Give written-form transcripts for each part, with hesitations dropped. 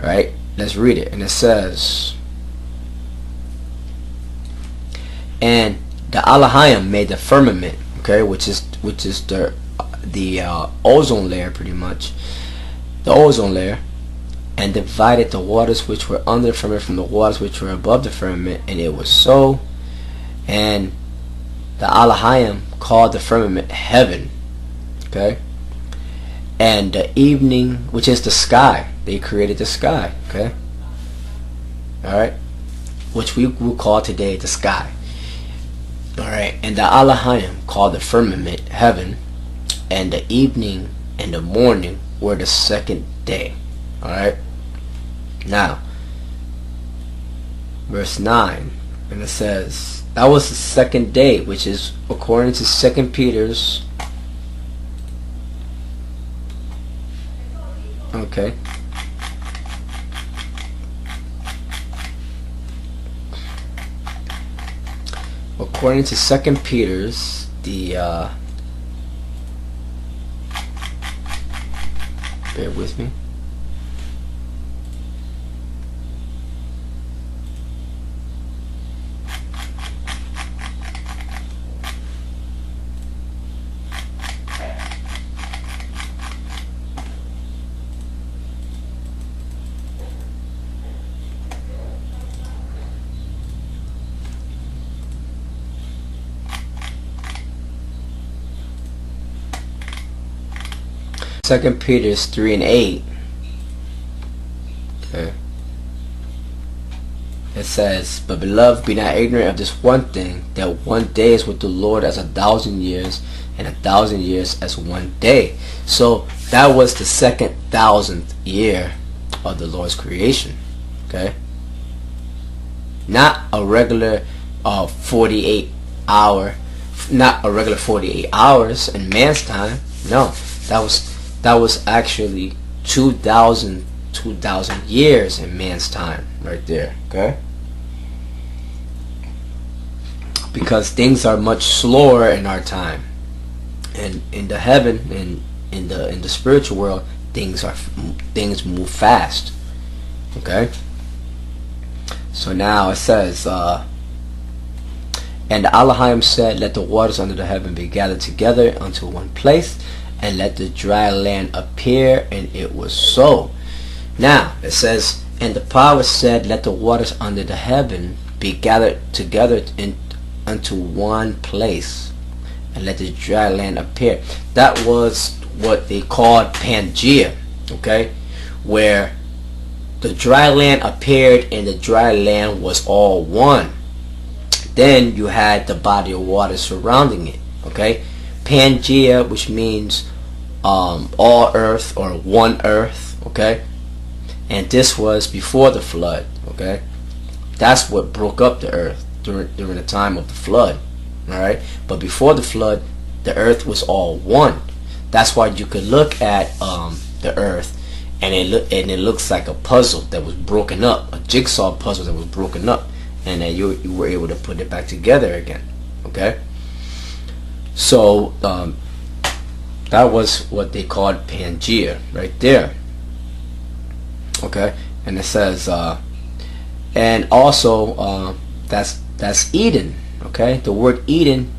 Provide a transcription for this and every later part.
Right? Let's read it. And it says, and the Elohim made the firmament, okay, which is the ozone layer, pretty much, the ozone layer, and divided the waters which were under the firmament from the waters which were above the firmament, and it was so. And the Elohim called the firmament heaven, okay, and the evening, which is the sky, they created the sky, okay, alright, which we will call today the sky. Alright, and the Elohim called the firmament heaven, and the evening and the morning were the second day. Alright, now verse 9, and it says, that was the second day, which is according to 2 Peter's, okay, according to 2 Peter's, bear with me. Second Peter 3:8. Okay. It says, but beloved, be not ignorant of this one thing, that one day is with the Lord as 1,000 years, and 1,000 years as one day. So that was the 2,000th year of the Lord's creation. Okay. Not a regular 48 hours in man's time. No, that was actually 2,000 years in man's time right there, okay? Because things are much slower in our time, and in the heaven and in the spiritual world, things move fast, okay? So now it says, and the Elohim said, let the waters under the heaven be gathered together unto one place, and let the dry land appear, and it was so. Now it says, and the power said, let the waters under the heaven be gathered together unto one place, and let the dry land appear. That was what they called Pangea, okay, where the dry land appeared and the dry land was all one. Then you had the body of water surrounding it, okay. Pangea, which means all earth or one earth, okay, and this was before the flood, okay. That's what broke up the earth during the time of the flood, all right. But before the flood, the earth was all one. That's why you could look at the earth, and it looks like a puzzle that was broken up, a jigsaw puzzle that was broken up, and then you were able to put it back together again, okay. So that was what they called Pangea right there, okay. And it says and also that's Eden, okay. The word Eden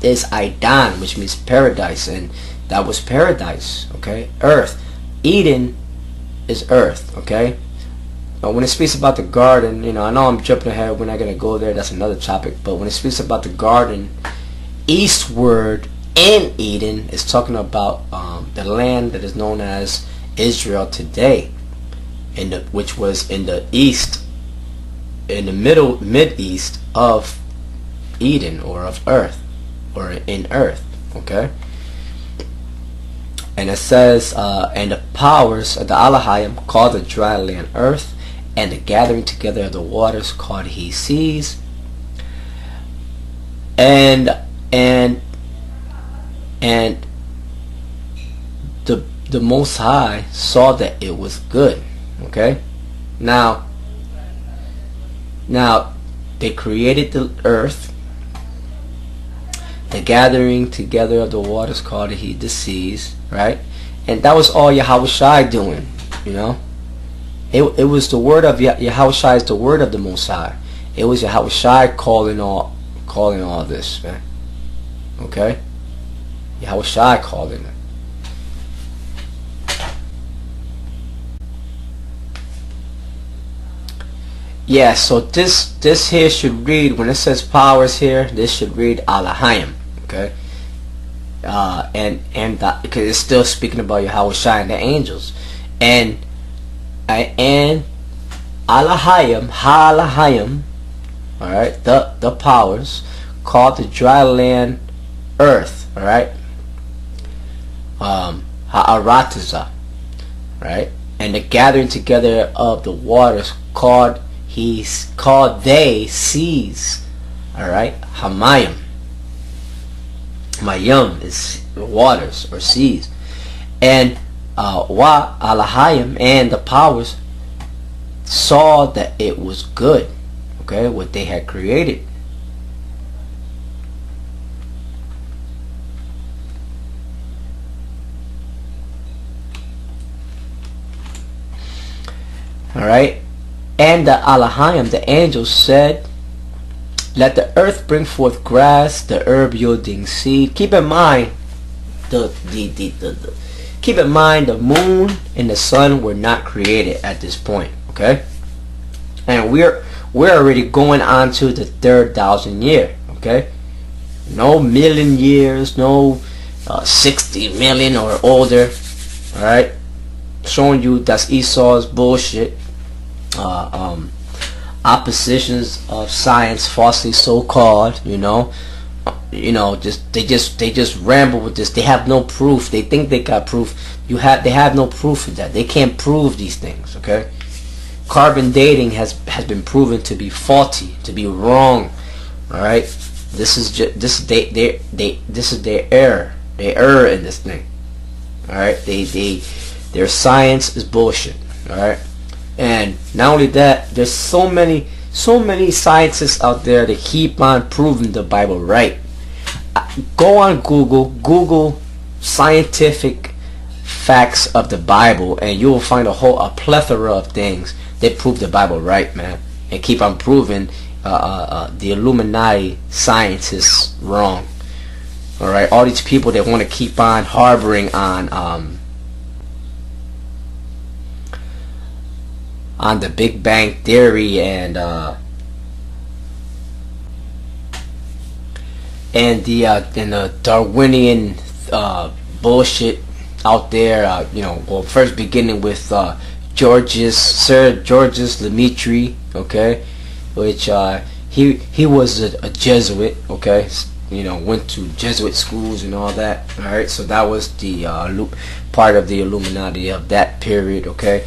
is Idan, which means paradise, and that was paradise, okay. Earth, Eden is earth, okay. When it speaks about the garden, I know I'm jumping ahead, we're not going to go there, that's another topic, but when it speaks about the garden, eastward in Eden is talking about the land that is known as Israel today, which was in the east, in the mid-east of Eden, or of earth, or in earth, okay. And it says, and the powers of the Elohim called the dry land earth, and the gathering together of the waters called he seas. And the Most High saw that it was good, okay. Now they created the earth, the gathering together of the waters called he the seas, right? And that was all Yahweh Shai doing, It was the word of Yahushua, is the word of the Most High. It was Yahushua calling all this, man. Okay? Yahushua calling it. Yeah, so this here should read, when it says powers here, this should read Alahayim. Okay? Because it's still speaking about Yahushua and the angels. And Alahayim, Ha-Alahayim, alright, the powers, called the dry land earth, alright, Ha'arataza, right, and the gathering together of the waters called they seas, alright, Hamayim. Mayim is waters or seas. And Wa Alahayim, and the powers saw that it was good, okay, what they had created. Alright, and the Alahayim, the angels, said, let the earth bring forth grass, the herb yielding seed. Keep in mind keep in mind the moon and the sun were not created at this point, okay? And we're already going on to the 3,000 year, okay? No million years, no 60 million or older, alright? Showing you that's Esau's bullshit. Oppositions of science, falsely so called, they just ramble with this. They have no proof. They think they got proof. They have no proof of that. They can't prove these things, okay? Carbon dating has been proven to be faulty, to be wrong. Alright? This is their error. They err in this thing. Alright? Their science is bullshit. Alright? And not only that, there's so many scientists out there that keep on proving the Bible right. Go on Google scientific facts of the Bible, and you will find a plethora of things that prove the Bible right, man, and keep on proving the Illuminati scientists wrong. Alright, all these people that want to keep on harboring on the Big Bang Theory and the Darwinian bullshit out there. First beginning with Sir Georges Lemaitre, okay, which he was a Jesuit, okay, went to Jesuit schools and all that. All right, so that was the part of the Illuminati of that period, okay.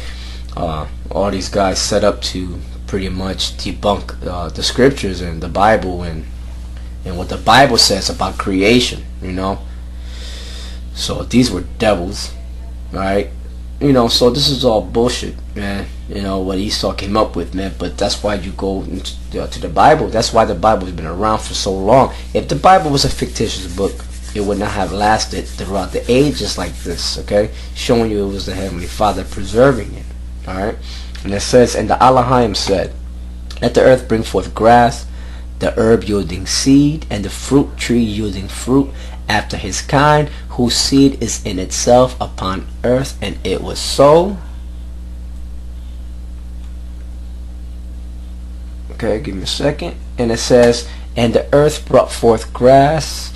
All these guys set up to pretty much debunk the scriptures and the Bible and what the Bible says about creation, So these were devils, right? So this is all bullshit, man. What Esau came up with, man. But that's why you go to the Bible. That's why the Bible has been around for so long. If the Bible was a fictitious book, it would not have lasted throughout the ages like this, okay? Showing you it was the Heavenly Father preserving it. Alright, and it says, and the Alahayim said, let the earth bring forth grass, the herb yielding seed, and the fruit tree yielding fruit after his kind, whose seed is in itself upon earth. And it was so. Okay, give me a second. And it says, and the earth brought forth grass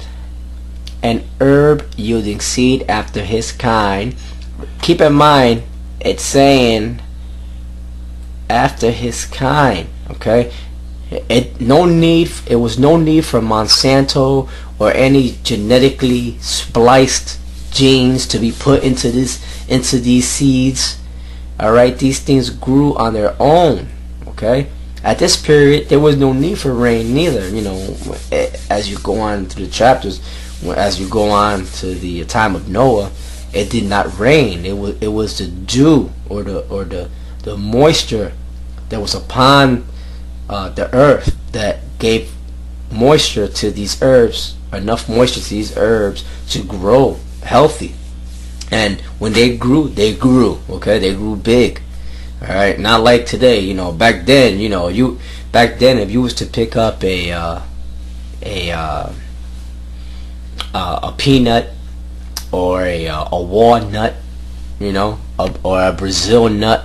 and herb yielding seed after his kind. Keep in mind, it's saying after his kind, okay? It was no need for Monsanto or any genetically spliced genes to be put into these seeds. All right, these things grew on their own, okay? At this period, there was no need for rain neither. As you go on through the chapters, as you go on to the time of Noah, it did not rain. It was the dew or the moisture that was upon the earth that gave moisture to these herbs, enough moisture to these herbs to grow healthy. And when they grew, okay, they grew big. All right, not like today. You know, back then, you know, back then, if you was to pick up a peanut or a walnut, you know, or a Brazil nut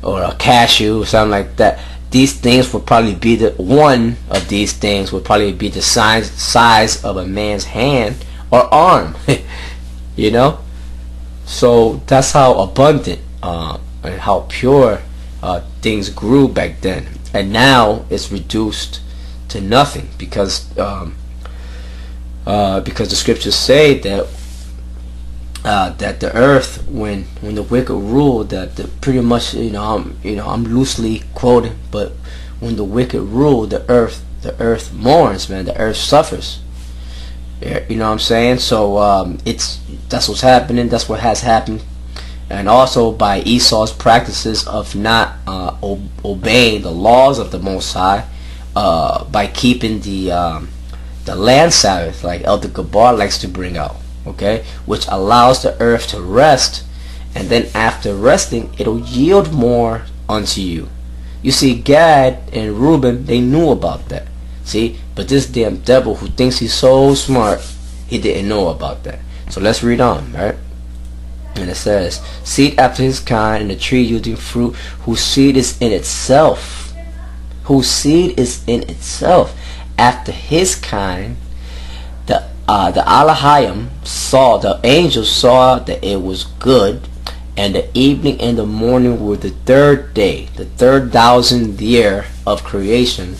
or a cashew or something like that, these things would probably be one of these things would probably be the size of a man's hand or arm. You know, so that's how abundant and how pure things grew back then. And now it's reduced to nothing because the scriptures say that that the earth, when the wicked ruled, that pretty much, I'm loosely quoting, but when the wicked rule, the earth mourns, man. The earth suffers. You know what I'm saying? So that's what's happening. That's what has happened. And also by Esau's practices of not obeying the laws of the Most High, by keeping the land Sabbath, like Elder Gabar likes to bring out, okay, which allows the earth to rest, and then after resting, it'll yield more unto you. You see, Gad and Reuben, they knew about that. See, but this damn devil who thinks he's so smart, he didn't know about that. So let's read on, right? And it says, seed after his kind, and a tree yielding fruit, whose seed is in itself. Whose seed is in itself. After his kind, the Alahayim saw, the angels saw that it was good, and the evening and the morning were the third day, the 3,000th year of creation,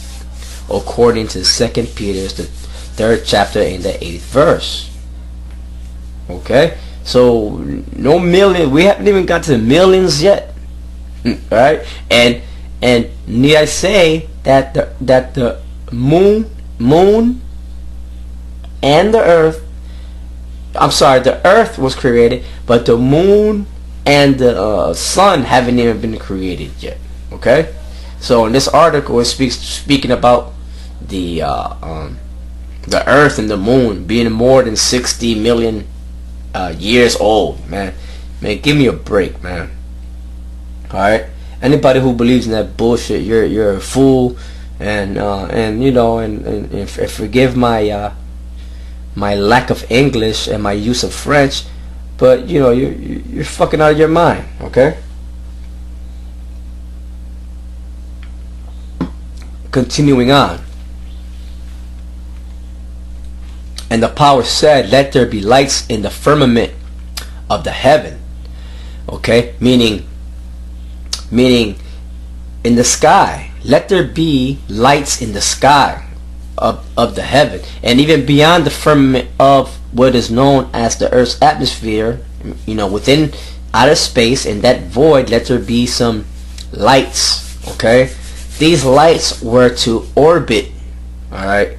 according to 2 Peter, the 3rd chapter in the 8th verse. Okay, so no million, we haven't even got to the millions yet, right? And need I say that the moon and the earth, I'm sorry, the earth was created, but the moon and the sun haven't even been created yet. Okay, so in this article, it speaking about the earth and the moon being more than 60 million years old. Man, give me a break, man. All right, anybody who believes in that bullshit, you're a fool, and you know, and forgive my my lack of English and my use of French, but you know, you're fucking out of your mind. Okay, continuing on. And the power said, let there be lights in the firmament of the heaven. Okay, meaning in the sky. Let there be lights in the sky of the heaven, and even beyond the firmament of what is known as the earth's atmosphere, you know, within outer space, in that void, let there be some lights. Okay, these lights were to orbit, all right,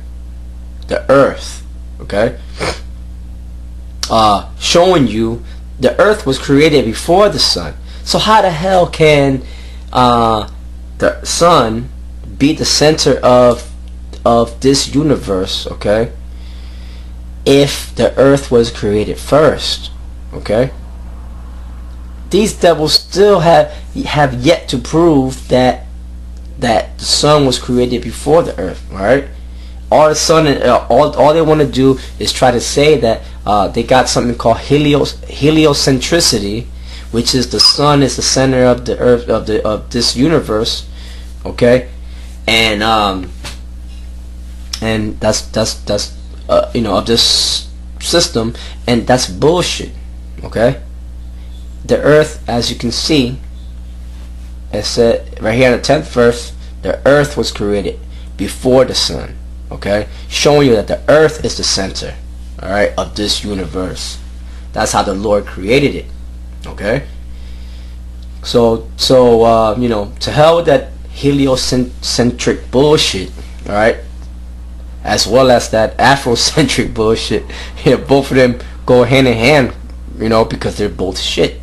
the earth. Okay, showing you the earth was created before the sun. So how the hell can the sun be the center of this universe, okay, if the earth was created first? Okay, these devils still have yet to prove that the sun was created before the earth. All right, all the sun, all they want to do is try to say that they got something called heliocentricity, which is the sun is the center of the earth, of this universe. Okay, and that's you know, of this system, and that's bullshit. Okay, the earth, as you can see, it said right here in the 10th verse, the earth was created before the sun. Okay, showing you that the earth is the center, all right, of this universe. That's how the Lord created it. Okay, so you know, to hell with that heliocentric bullshit, all right, as well as that Afrocentric bullshit. You know, both of them go hand in hand, you know, because they're both shit.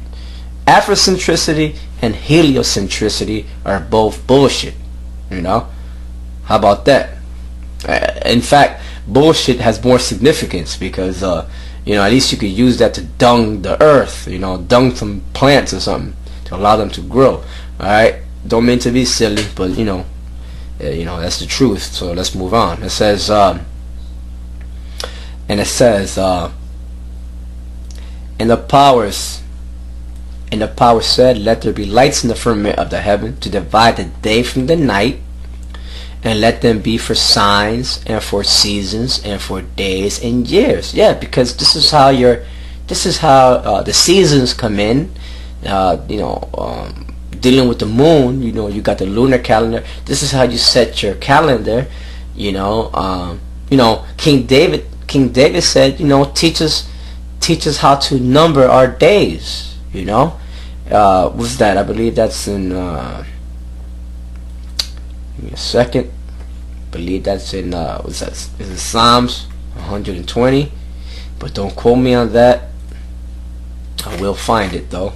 Afrocentricity and heliocentricity are both bullshit. You know, how about that? In fact, bullshit has more significance because you know, at least you could use that to dung the earth, you know, dung some plants or something. to allow them to grow. All right, don't mean to be silly, but you know that's the truth. So let's move on. It says, and it says, and the powers said, let there be lights in the firmament of the heaven to divide the day from the night, and let them be for signs and for seasons and for days and years. Yeah, because this is how the seasons come in. Dealing with the moon, you got the lunar calendar. This is how you set your calendar. King David said, teach us how to number our days. What's that? I believe that's in give me a second. I believe that's in what's that? Is it Psalms 120? But don't quote me on that. I will find it though.